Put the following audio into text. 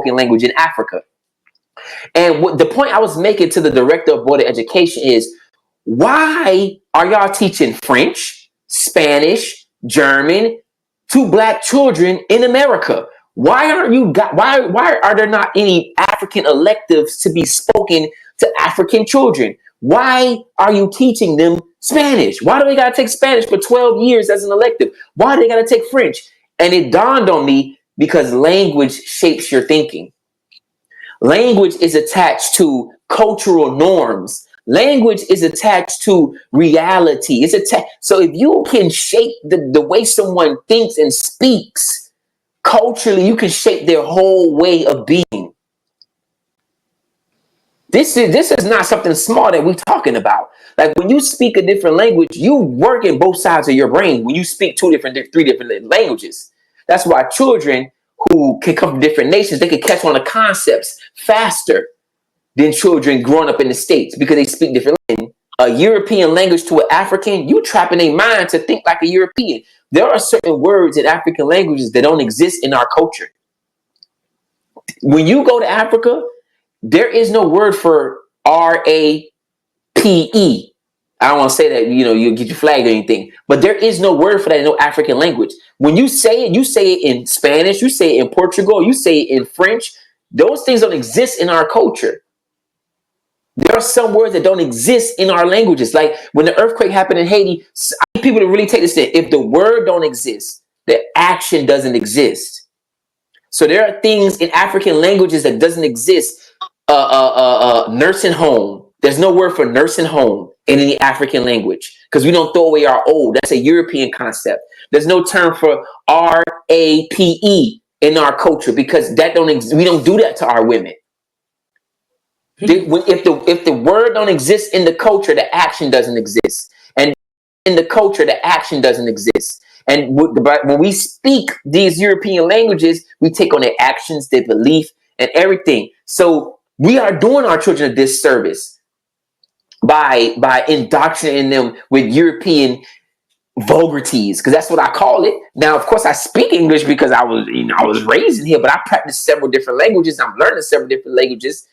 spoken language in Africa. And the point I was making to the director of border education is, why are y'all teaching French, Spanish, German to black children in America? Why are there not any African electives to be spoken to African children? Why are you teaching them Spanish? Why do they gotta take Spanish for 12 years as an elective? Why do they gotta take French? And it dawned on me, because language shapes your thinking. Language is attached to cultural norms. Language is attached to reality. So if you can shape the way someone thinks and speaks culturally, you can shape their whole way of being. This is not something small that we're talking about. Like, when you speak a different language, you work in both sides of your brain when you speak three different languages. That's why children who can come from different nations, they can catch on the concepts faster than children growing up in the States, because they speak different language. A European language to an African, you trapping their mind to think like a European. There are certain words in African languages that don't exist in our culture. When you go to Africa, there is no word for RAPE. I don't want to say that, you get your flag or anything, but there is no word for that in no African language. When you say it in Spanish, you say it in Portugal, you say it in French. Those things don't exist in our culture. There are some words that don't exist in our languages. Like when the earthquake happened in Haiti, I need people to really take this in. If the word don't exist, the action doesn't exist. So there are things in African languages that doesn't exist. Nursing home. There's no word for nursing home in any African language, because we don't throw away our old. That's a European concept. There's no term for RAPE in our culture, because we don't do that to our women. If the word don't exist in the culture, the action doesn't exist. And in the culture, the action doesn't exist. And when we speak these European languages, we take on their actions, their belief, and everything. So we are doing our children a disservice by indoctrinating them with European vulgarities, because that's what I call it. Now, of course, I speak English because I was raised in here, but I practice several different languages. I'm learning several different languages.